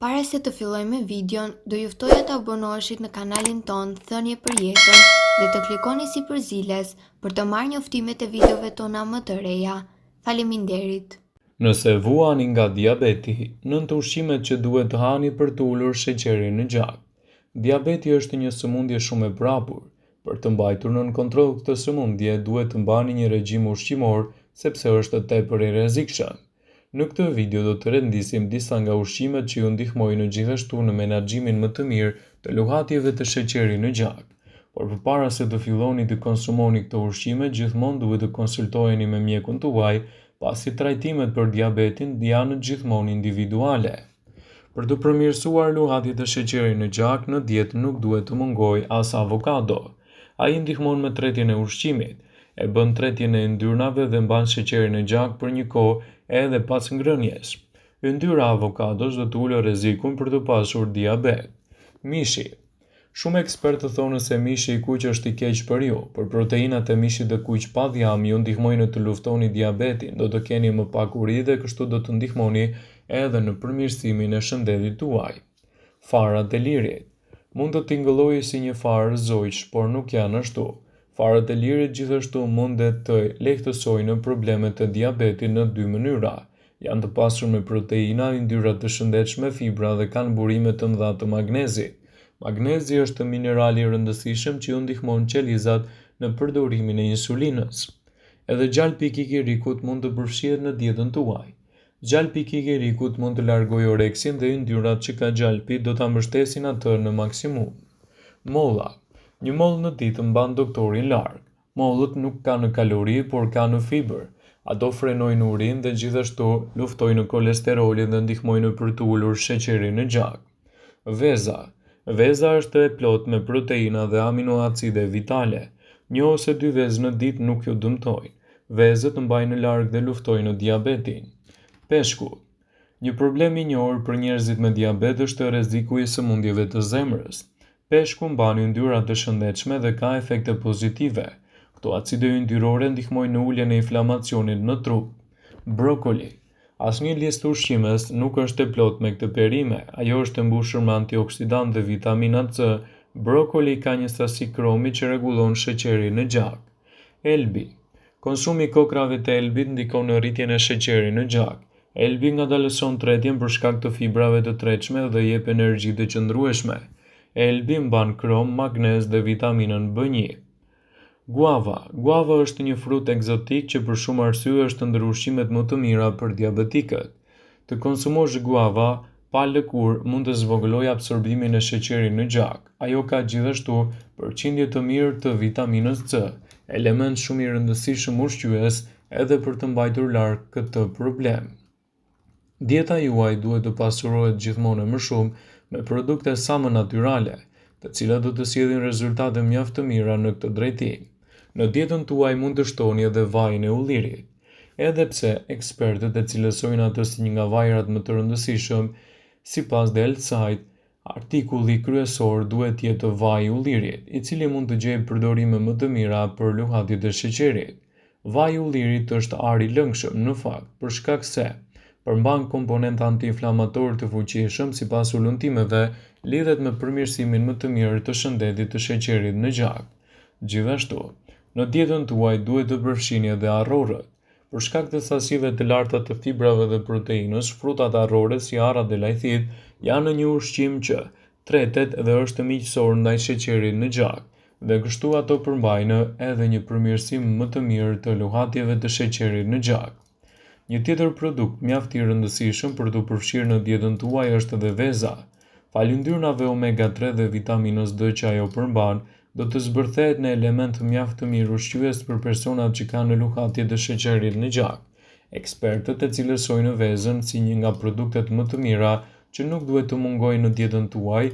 Para se të fillojmë me videon, do ju ftoja të abonoheshit në kanalin ton Thënie për Jetën dhe të klikoni sipërziles për të marrë njoftimet e videove tona më të reja. Faleminderit. Nëse vuani nga diabeti, nëntë ushqimet që duhet të hani për të ulur sheqerin në gjak. Diabeti është një sëmundje shumë e prapur. Për të mbajtur nën kontroll këtë sëmundje, duhet të mbani një regjim ushqimor sepse është tepër i rrezikshëm. Në këtë video do të rendisim disa nga ushqimet që ju ndihmojnë gjithashtu në menaxhimin më të mirë të luhatjeve të sheqerit në gjak. Por përpara se të filloni të konsumoni këto ushqime, gjithmonë duhet të konsultoheni me mjekun tuaj, pasi trajtimet për diabetin janë gjithmonë individuale. Për të përmirësuar luhatjet e sheqerit në gjak, në dietë nuk duhet të mungojë as avokado. Ai ndihmon me tretjen e ushqimit, e bën tretjen e yndyrnave dhe mban sheqerin në gjak për një kohë edhe pas ngrënjes. Yndyra e avokados do të ulë rrezikun për të pasur diabet. Mishi. Shumë ekspertë thonë se mishi i kuq është i keq për ju, por proteinat e mishit të kuq pa dhjam ju ndihmojnë të luftoni diabetin, do të keni më pak uri dhe kështu do të ndihmoni edhe në përmirësimin e shëndetit tuaj. Farat e lirit. Mund të tingëllojë si një farë zojsh, por nuk janë ashtu. Farët e lirit gjithashtu mund të lehtësojnë problemet e diabetit në dy mënyra. Janë të pasur me proteina, yndyrra të shëndetshme, fibra dhe kanë burime të mëdha të magnezit. Magnezi është minerali i rëndësishëm që ju ndihmon qelizat në përdorimin e insulinës. Edhe gjalp pikik i rikut mund të përfshihet në dietën tuaj. Gjalp pikik i rikut mund të largojë oreksin dhe yndyrat që ka gjalpi do ta mbështesin atë në maksimum. Molla. Një mollë në ditë mban doktorin larg. Mollët nuk kanë kalori, por kanë fibër. Ato frenojnë urinë dhe gjithashtu luftojnë kolesterolin dhe ndihmojnë për të ulur sheqerin në gjak. Veza. Veza është e plot me proteina dhe aminoacide vitale. Një ose dy vezë në ditë nuk ju dëmtojnë. Vezët mbajnë larg dhe luftojnë diabetin. Peshku. Një problem i njohur për njerëzit me diabet është rreziku i sëmundjeve të zemrës. Peshku mban yndyra të shëndetshme dhe ka efekte pozitive. Këto acide yndyrore ndihmojnë në uljen e inflamacionit në trup. Brokoli. Asnjë listë ushqimes nuk është e plot me këtë perime. Ajo është e mbushur me antioksidantë dhe vitamina C. Brokoli ka një sasi kromi që rregullon sheqerin në gjak. Elbi. Konsumi i kokrave të elbit ndikon në rritjen e sheqerit në gjak. Elbi ngadalëson tretjen për shkak të fibrave të tretshme dhe jep energji të qëndrueshme. Elbi mban krom, magnez dhe vitaminën B1. Guava. Guava është një frut egzotik që për shumë arsye është ndër ushqimet më të mira për diabetikët. Të konsumosh guava pa lëkurë mund të zvogëlojë absorbimin e sheqerit në gjak. Ajo ka gjithashtu përqindje të mirë të vitaminës C, element shumë i rëndësishëm ushqyes edhe për të mbajtur larg këtë problem. Dieta juaj duhet të pasurohet gjithmonë më shumë me produkte sa më natyrale, të cilat do të sjellin rezultate mjaft të mira në këtë drejtim. Në dietën tuaj mund të shtoni edhe vajin e ullirit. Edhe pse ekspertët e cilësojnë atë si një nga vajrat më të rëndësishëm, sipas The Health Site, artikulli kryesor duhet të jetë vaji i ullirit, i cili mund të gjejë përdorime më të mira për luhatjet e sheqerit. Vaji i ullirit është ari i lëngshëm në fakt, për shkak se përmban komponent antiinflamator të fuqishëm sipas ulëntimeve, lidhet me përmirësimin më të mirë të shëndetit të sheqerit në gjak. Gjithashtu, në dietën tuaj duhet të përfshini edhe arrorët. Për shkak të sasive të larta të fibrave dhe proteinës, frutat arrore si arrat dhe lajthit janë një ushqim që tretet dhe është miqësor ndaj sheqerit në gjak, dhe kështu ato përmbajnë edhe një përmirësim më të mirë të luhatjeve të sheqerit në gjak. Një tjetër produkt mjaft i rëndësishëm për të përfshirë në dietën tuaj është edhe veza. Falë yndyrnave omega 3 dhe vitaminës D që ajo përmban, do të zbërthehet në element mjaft të mirë ushqyes për personat që kanë luhatje të sheqerit në gjak. Ekspertët e cilësojnë vezën si një nga produktet më të mira që nuk duhet të mungojnë në dietën tuaj,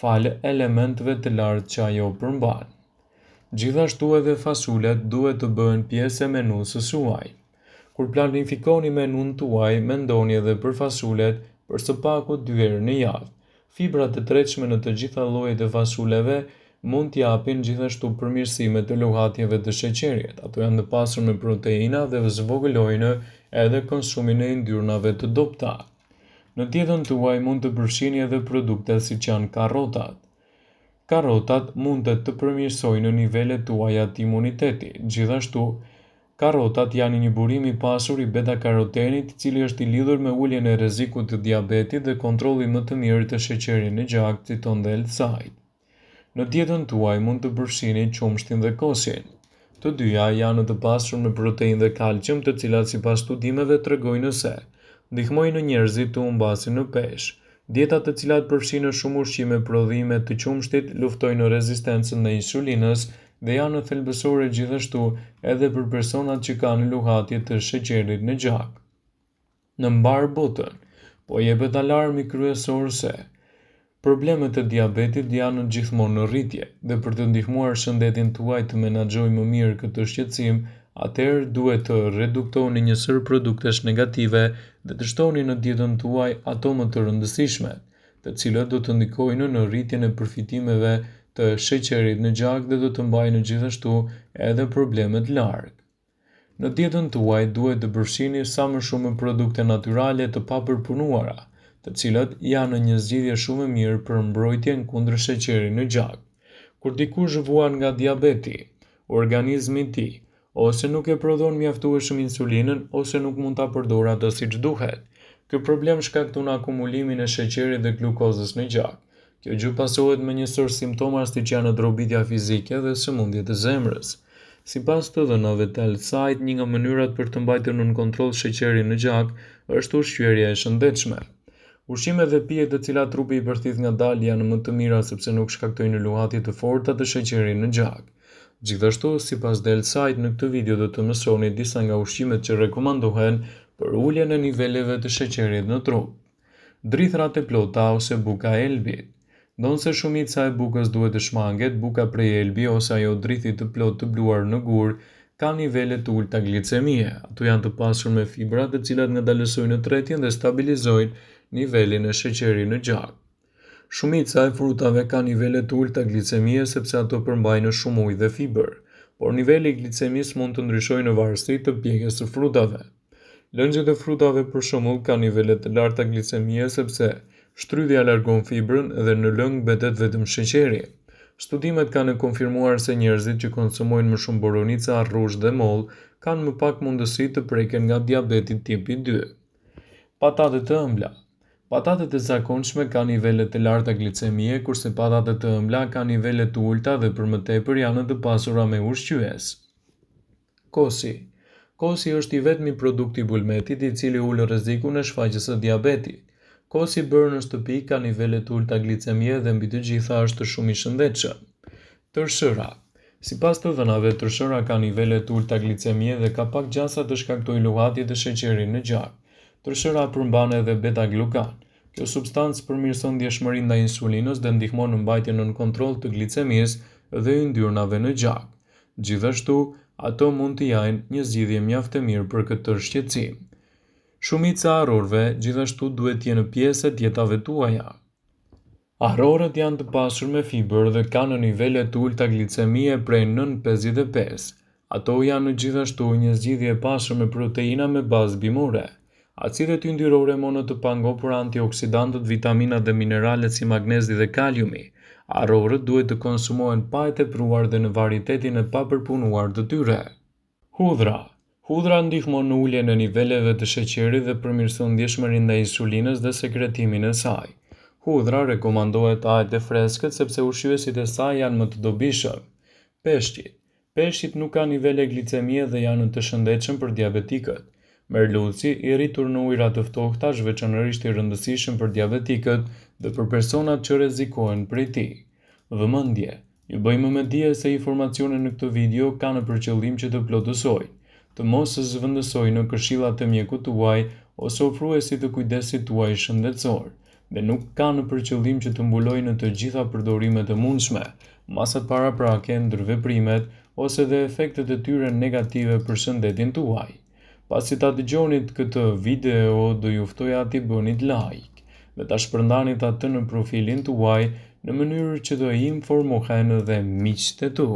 falë elementeve të lartë që ajo përmban. Gjithashtu edhe fasulet duhet të bëhen pjesë e menusë suaj. Kur planifikoni menun tuaj, mendoni edhe për fasulet për së paku 2 herë në javë. Fibrat e tretshme në të gjitha llojet e fasuleve mund t'japin gjithashtu përmirësime të luhatjeve të sheqerit. Ato janë të pasur me proteina dhe zvogëlojnë edhe konsumin e yndyrnave të dobta. Në dietën tuaj mund të përfshini edhe produkte siç janë karrotat. Karrotat mund të përmirësojnë nivelet tuaja të imunitetit. Gjithashtu, karrotat janë një burim i pasur i beta-karotenit, i cili është i lidhur me uljen e rrezikut të diabetit dhe kontrolli më të mirë të sheqerit në gjak, citon dhe Elsajt. Në dietën tuaj mund të përfshini qumshtin dhe kosin. Të dyja janë të pasur me proteinë dhe kalcium, të cilat sipas studimeve tregojnë se ndihmojnë njerëzit të humbasin në peshë. Dietat të cilat përfshin shumë ushqime prodhime të qumshtit luftojnë rezistencën ndaj insulinës dhe janë thelbësore gjithashtu edhe për personat që kanë luhatje të sheqerit në gjak. Në mbar botën, po jepet alarmi kryesor se problemet e diabetit janë gjithmonë në rritje dhe për të ndihmuar shëndetin tuaj të menaxhojë më mirë këtë shqetësim, atëherë duhet të reduktoni një sër produktesh negative dhe të shtoni në dietën tuaj ato më të rëndësishme, të cilët do të ndikojnë në rritjen e përfitimeve të sheqerit në gjak dhe do të mbajnë gjithashtu edhe problemet larg. Në dietën tuaj duhet të përfshini sa më shumë produkte natyrale të papërpunuara, të cilat janë një zgjidhje shumë e mirë për mbrojtjen kundër sheqerit në gjak. Kur dikush vuan nga diabeti, organizmi i tij ose nuk e prodhon mjaftueshëm insulinën ose nuk mund ta përdorë atë siç duhet. Ky problem shkakton akumulimin e sheqerit dhe glukozës në gjak. Kjo gjë pasohet me një sër simptoma siç janë trobitja fizike dhe sëmundjet e zemrës. Sipas të dhënave të Elsajt, një nga mënyrat për të mbajtur nën kontroll sheqerin në gjak është ushqyerja e shëndetshme. Ushqimet dhe pijet të cilat trupi i përthith ngadalë janë më të mira sepse nuk shkaktojnë luhatje të forta të sheqerit në gjak. Gjithashtu, sipas dhe Elsajt, në këtë video do të mësoni disa nga ushqimet që rekomandohen për uljen e niveleve të sheqerit në trup. Drithrat e plota ose buka e elbit. Ndonse shumica e bukës duhet të shmanget, buka prej elbi ose ajo drithi të plot të bluar në gur ka nivele të ulta glicemie. Ato janë të pasur me fibra të cilat ngadalësojnë tretjen dhe stabilizojnë nivelin e sheqerit në gjak. Shumica e frutave ka nivele të ulta glicemie sepse ato përmbajnë shumë ujë dhe fiber, por niveli i glicemisë mund të ndryshojë në varësi të pjekjes së frutave. Lëngjet e frutave për shembull kanë nivele të larta glicemie sepse shtrydhja largon fibrën dhe në lëng mbetet vetëm sheqeri. Studimet kanë konfirmuar se njerëzit që konsumojnë më shumë boronica, rruzh dhe mollë kanë më pak mundësi të preken nga diabeti tipi 2. Patatet e ëmbla. Patatet e zakonshme kanë nivele të larta glicemie, kurse patatet e ëmbla kanë nivele të ulta dhe për më tepër janë të pasura me ushqyes. Kosi. Kosi është i vetmi produkt i bulmetit i cili ul rrezikun e shfaqjes së diabetit. Kosi bërë në shtëpi ka nivele të ulta glicemie dhe mbi të gjitha është shumë i shëndetshëm. Tërshëra. Sipas të dhënave, tërshëra ka nivele të ulta glicemie dhe ka pak gjasa të shkaktojë luhatje të sheqerit në gjak. Tërshëra përmban edhe beta-glukan. Kjo substancë përmirëson ndjeshmërinë ndaj insulinës dhe ndihmon në mbajtjen nën kontroll të glicemisë dhe yndyrnave në gjak. Gjithashtu, ato mund të jajnë një zgjidhje mjaft e mirë për këtë shqetësim. Shumica e arrorëve gjithashtu duhet të jenë pjesë e dietave tuaja. Arrorët janë të pasur me fiber dhe kanë nivele të ulta glicemie prej 9,55. Ato janë gjithashtu një zgjidhje e pasur me proteina me bazë bimore. Acidet yndyrore mono të pangopura, antioksidantët, vitaminat dhe mineralet si magnezi dhe kaliumi. Arrorët duhet të konsumohen pa e tepruar dhe në varitetin e papërpunuar të tyre. Hudhra. Hudhra ndihmon në uljen e niveleve të sheqerit dhe përmirëson ndjeshmërinë ndaj insulinës dhe sekretimin e saj. Hudhra rekomandohet ajet e freskët sepse ushqyesit e saj janë më të dobishëm. Peshqit. Peshqit nuk kanë nivele glicemie dhe janë të shëndetshëm për diabetikët. Merluci, i rritur në ujëra të ftohta, është veçanërisht i rëndësishëm për diabetikët dhe për personat që rrezikohen prej tij. Vëmendje. Ju bëjmë me dije se informacionet në këtë video kanë për qëllim që të plotësojnë, të mos zëvendësojnë në këshillat e mjekut tuaj ose ofruesit të kujdesit tuaj shëndetësor, dhe nuk kanë për qëllim që të mbulojnë në të gjitha përdorimet e mundshme, masat paraprake, ndërveprimet ose dhe efektet e tyre negative për shëndetin tuaj. Pasi ta dëgjonit këtë video, do ju ftoja t'i bënit like dhe ta shpërndanit atë në profilin tuaj në mënyrë që do informohen edhe miqtë e tu.